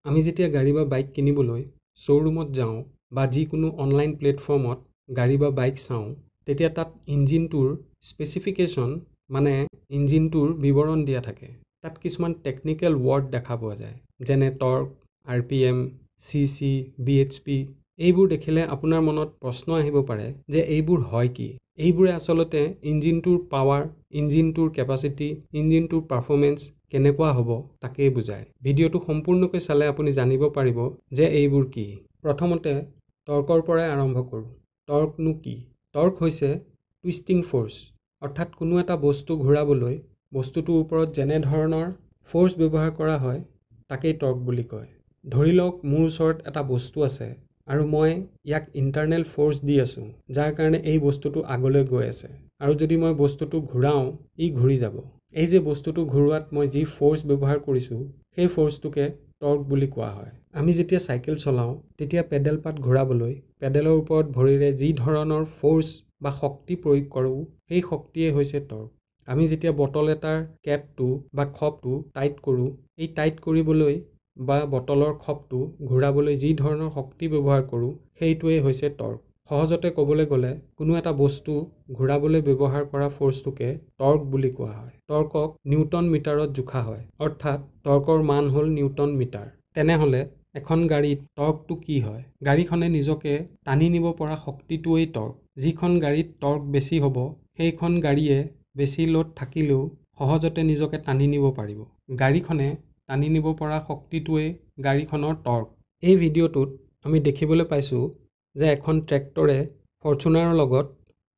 আমি যেতিয়া গাড়ী বা বাইক কিনিবলৈ শ্ব'ৰুমত যাওঁ বা যিকোনো অনলাইন প্লেটফৰ্মত গাড়ী বা বাইক চাওঁ, তেতিয়া তাত ইঞ্জিনটোৰ স্পেচিফিকেশ্যন মানে ইঞ্জিনটোৰ বিৱৰণ দিয়া থাকে। তাত কিছুমান টেকনিকেল ৱৰ্ড দেখা পোৱা যায়, যেনে টৰ্ক, RPM, CC, BHP। এইবোৰ দেখিলে আপোনাৰ মনত প্ৰশ্ন আহিব পাৰে যে এইবোৰ হয় কি? এইবোৰে আচলতে ইঞ্জিনটোৰ পাৱাৰ, ইঞ্জিনটোৰ কেপাচিটি, ইঞ্জিনটোৰ পাৰফৰ্মেঞ্চ কেনেকুৱা হ'ব তাকেই বুজায়। ভিডিঅ'টো সম্পূৰ্ণকৈ চালে আপুনি জানিব পাৰিব যে এইবোৰ কি। প্ৰথমতে টৰ্কৰ পৰাই আৰম্ভ কৰোঁ। টৰ্কনো কি? টৰ্ক হৈছে টুইষ্টিং ফ'ৰ্চ, অৰ্থাৎ কোনো এটা বস্তু ঘূৰাবলৈ বস্তুটোৰ ওপৰত যেনে ধৰণৰ ফ'ৰ্চ ব্যৱহাৰ কৰা হয় তাকেই টৰ্ক বুলি কয়। ধৰি লওক মোৰ ওচৰত এটা বস্তু আছে আৰু মই ইয়াক ইণ্টাৰনেল ফ'ৰ্চ দি আছোঁ, যাৰ কাৰণে এই বস্তুটো আগলৈ গৈ আছে, আৰু যদি মই বস্তুটো ঘূৰাওঁ ই ঘূৰি যাব। এই যে বস্তুটো ঘূৰোৱাত মই যি ফ'ৰ্চ ব্যৱহাৰ কৰিছোঁ সেই ফ'ৰ্চটোকে টৰ্ক বুলি কোৱা হয়। আমি যেতিয়া চাইকেল চলাওঁ তেতিয়া পেডেল পাত ঘূৰাবলৈ পেডেলৰ ওপৰত ভৰিৰে যি ধৰণৰ ফ'ৰ্চ বা শক্তি প্ৰয়োগ কৰোঁ সেই শক্তিয়ে হৈছে টৰ্ক। আমি যেতিয়া বটল এটাৰ কেপটো বা খপটো টাইট কৰোঁ, এই টাইট কৰিবলৈ বা বটলৰ খপটো ঘূৰাবলৈ যি ধৰণৰ শক্তি ব্যৱহাৰ কৰোঁ সেইটোৱে হৈছে টৰ্ক। সহজতে ক'বলৈ গ'লে কোনো এটা বস্তু ঘূৰাবলৈ ব্যৱহাৰ কৰা ফ'ৰ্চটোকে টৰ্ক বুলি কোৱা হয়। টৰ্কক নিউটন মিটাৰত জোখা হয়, অৰ্থাৎ টৰ্কৰ মান হ'ল নিউটন মিটাৰ। তেনেহ'লে এখন গাড়ীত টৰ্কটো কি হয়? গাড়ীখনে নিজকে টানি নিব পৰা শক্তিটোৱেই টৰ্ক। যিখন গাড়ীত টৰ্ক বেছি হ'ব সেইখন গাড়ীয়ে বেছি লোড থাকিলেও সহজতে নিজকে টানি নিব পাৰিব। গাড়ীখনে টানি নিব পৰা শক্তিটোৱেই গাড়ীখনৰ টৰ্ক। এই ভিডিঅ'টোত আমি দেখিবলৈ পাইছোঁ যে এখন ট্ৰেক্টৰে ফৰ্চুনাৰৰ লগত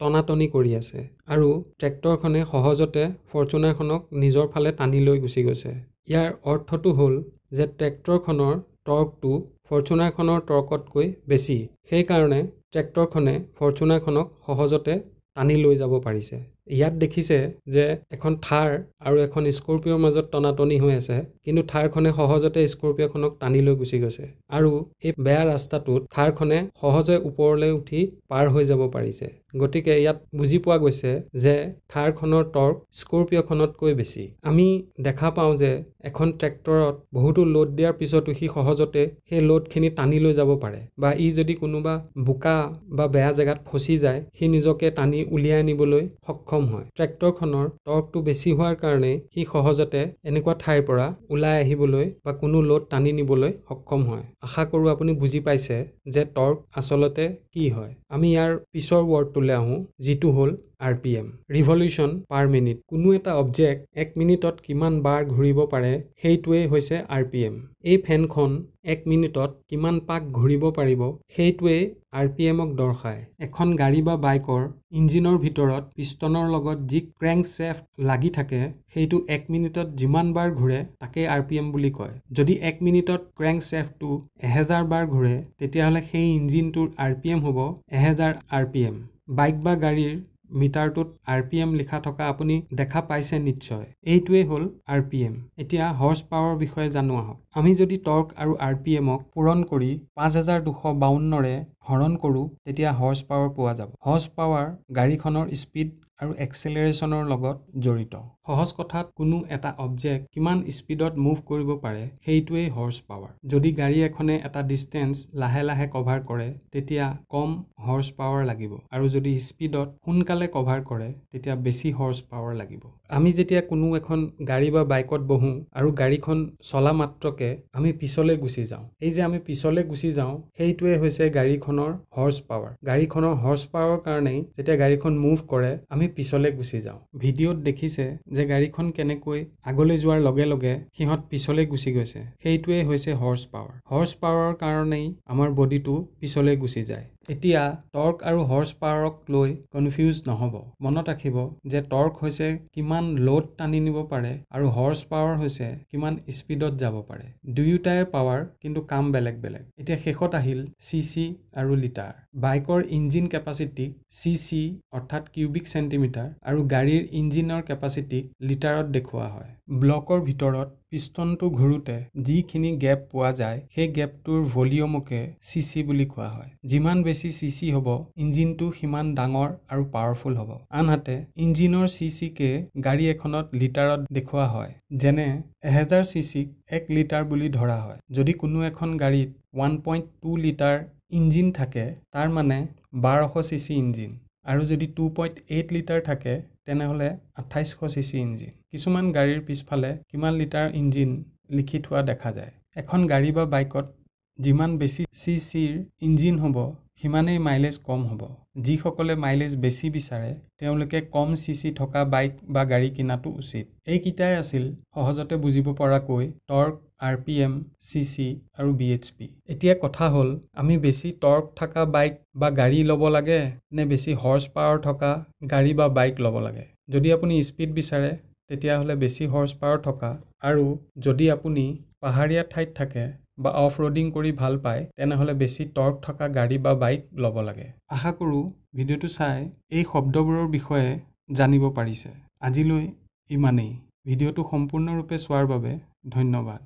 টনাটনি কৰি আছে আৰু ট্ৰেক্টৰখনে সহজতে ফৰ্চুনাৰখনক নিজৰ ফালে টানি লৈ গুচি গৈছে। ইয়াৰ অৰ্থটো হ'ল যে ট্ৰেক্টৰখনৰ টৰ্কটো ফৰ্চুনাৰখনৰ টৰ্কতকৈ বেছি। সেইকাৰণে ট্ৰেক্টৰখনে ফৰ্চুনাৰখনক সহজতে টানি লৈ যাব পাৰিছে। ইয়াত দেখিছে যে এখন থাৰ আৰু এখন স্কৰপিঅ'ৰ মাজত টনাটনি হৈ আছে, কিন্তু থাৰখনে সহজতে স্কৰপিঅ'খনক টানি লৈ গুচি গৈছে আৰু এই বেয়া ৰাস্তাটোত থাৰখনে সহজে ওপৰলৈ উঠি পাৰ হৈ যাব পাৰিছে। গতিকে ইয়াত বুজি পোৱা গৈছে যে থাৰখনৰ টৰ্ক স্কৰপিঅ'খনতকৈ বেছি। আমি দেখা পাওঁ যে এখন ট্ৰেক্টৰত বহুতো লোড দিয়াৰ পিছতো সি সহজতে সেই লোডখিনি টানি লৈ যাব পাৰে, বা ই যদি কোনোবা বোকা বা বেয়া জেগাত ফচি যায় সি নিজকে টানি উলিয়াই আনিবলৈ সক্ষম হয়। ট্ৰেক্টৰখনৰ টৰ্কটো বেছি হোৱাৰ কাৰণে সি সহজতে এনেকুৱা ঠাইৰ পৰা ওলাই আহিবলৈ বা কোনো লোড টানি নিবলৈ সক্ষম হয়। আশা কৰোঁ আপুনি বুজি পাইছে যে টৰ্ক আচলতে কি হয়। আমি ইয়াৰ পিছৰ ৱৰ্ডটোলৈ আহোঁ, যিটো হ'ল RPM, ৰিভলিউশ্যন পাৰ মিনিট। কোনো এটা অবজেক্ট 1 মিনিটত কিমান বাৰ ঘূৰিব পাৰে সেইটোৱেই হৈছে RPM। এই ফেনখন 1 মিনিটত কিমান পাক ঘূৰিব পাৰিব সেইটোৱেই RPMক দৰ্শায়। এখন গাড়ী বা বাইকৰ ইঞ্জিনৰ ভিতৰত পিষ্টনৰ লগত যি ক্ৰেংকশ্যাফ্ট লাগি থাকে সেইটো 1 মিনিটত যিমান বাৰ ঘূৰে তাকেই RPM বুলি কয়। যদি 1 মিনিটত ক্ৰেংকশ্যাফ্টটো 1000 বাৰ ঘূৰে তেতিয়াহ'লে সেই ইঞ্জিনটোৰ RPM হ'ব 1000 RPM। বাইক বা গাড়ীৰ মিটাৰটোত RPM লিখা থকা আপুনি দেখা পাইছে নিশ্চয়। এইটোৱেই হ'ল RPM। এতিয়া হৰ্চ পাৱাৰৰ বিষয়ে জানো আহক। আমি যদি টৰ্ক আৰু RPMক পূৰণ কৰি 5252ৰে হৰণ কৰোঁ তেতিয়া হৰ্চ পাৱাৰ পোৱা যাব। হৰ্চ পাৱাৰ গাড়ীখনৰ স্পীড আৰু এক্সেলাৰেশ্যনৰ লগত জড়িত। সহজ কথাত কোনো এটা অবজেক্ট কিমান স্পীডত মুভ কৰিব পাৰে সেইটোৱেই হৰ্চ পাৱাৰ। যদি গাড়ী এখনে এটা ডিষ্টেঞ্চ লাহে লাহে কভাৰ কৰে তেতিয়া কম হৰ্চ পাৱাৰ লাগিব, আৰু যদি স্পীডত সোনকালে কভাৰ কৰে তেতিয়া বেছি হৰ্চ পাৱাৰ লাগিব। আমি যেতিয়া কোনো এখন গাড়ী বা বাইকত বহোঁ আৰু গাড়ীখন চলা মাত্ৰকে আমি পিছলৈ গুচি যাওঁ, এই যে আমি পিছলৈ গুচি যাওঁ সেইটোৱে হৈছে গাড়ীখনৰ হৰ্চ পাৱাৰ। গাড়ীখনৰ হৰ্চ পাৱাৰৰ কাৰণেই যেতিয়া গাড়ীখন মুভ কৰে আমি পিছলৈ গুচি যাওঁ। ভিডিঅ'ত দেখিছে যে গাড়ীখন কেনেকৈ আগলৈ যোৱাৰ লগে লগে সিহঁত পিছলৈ গুচি গৈছে, সেইটোৱে হৈছে হৰ্চ পাৱাৰ। হৰ্চ পাৱাৰৰ কাৰণেই আমাৰ বডিটো পিছলৈ গুচি যায়। এতিয়া টৰ্ক আৰু হৰ্চ পাৱাৰক লৈ কনফিউজ নহ'ব। মনত ৰাখিব যে টৰ্ক হৈছে কিমান লোড টানি নিব পাৰে আৰু হৰ্চ পাৱাৰ হৈছে কিমান স্পীডত যাব পাৰে। দুয়োটাই পাৱাৰ, কিন্তু কাম বেলেগ বেলেগ। এতিয়া শেষত আহিল CC আৰু লিটাৰ। বাইকৰ ইঞ্জিন কেপাচিটিক CC অৰ্থাৎ কিউবিক চেণ্টিমিটাৰ আৰু গাড়ীৰ ইঞ্জিনৰ কেপাচিটিক লিটাৰত দেখুওৱা হয়। ব্লকৰ ভিতৰত পিষ্টনটো ঘূৰোতে যিখিনি গেপ পোৱা যায় সেই গেপটোৰ ভলিউমকে চিচি বুলি কোৱা হয়। যিমান বেছি চিচি হ'ব ইঞ্জিনটো সিমান ডাঙৰ আৰু পাৱাৰফুল হ'ব। আনহাতে ইঞ্জিনৰ চিচিকে গাড়ী এখনত লিটাৰত দেখুওৱা হয়। যেনে 1000 চিচিক 1 লিটাৰ বুলি ধৰা হয়। যদি কোনো এখন গাড়ীত 1.2 লিটাৰ ইঞ্জিন থাকে তাৰ মানে 1200 চিচি ইঞ্জিন, আৰু যদি 2.8 লিটাৰ থাকে তেনেহ'লে 2800 চিচি ইঞ্জিন। কিছুমান গাড়ীৰ পিছফালে কিমান লিটাৰ ইঞ্জিন লিখি থোৱা দেখা যায়। এখন গাড়ী বা বাইকত যিমান বেছি চিচিৰ ইঞ্জিন হ'ব সিমানেই মাইলেজ কম হ'ব। যিসকলে মাইলেজ বেছি বিচাৰে তেওঁলোকে কম চিচি থকা বাইক বা গাড়ী কিনাটো উচিত। এইকেইটাই আছিল সহজতে বুজিব পৰাকৈ টৰ্ক, RPM, চিচি আৰু BHP। এতিয়া কথা হ'ল আমি বেছি টৰ্ক থকা বাইক বা গাড়ী ল'ব লাগে নে বেছি হৰ্চ পাৱাৰ থকা গাড়ী বা বাইক ল'ব লাগে। যদি আপুনি স্পীড বিচাৰে তেতিয়াহ'লে বেছি হৰ্চ পাৱাৰ থকা, আৰু যদি আপুনি পাহাৰীয়া ঠাইত থাকে বা অফ ৰোডিং কৰি ভাল পায় তেনেহ'লে বেছি টৰ্ক থকা গাড়ী বা বাইক ল'ব লাগে। আশা কৰোঁ ভিডিঅ'টো চাই এই শব্দবোৰৰ বিষয়ে জানিব পাৰিছে। আজিলৈ ইমানেই। ভিডিঅ'টো সম্পূৰ্ণৰূপে চোৱাৰ বাবে ধন্যবাদ।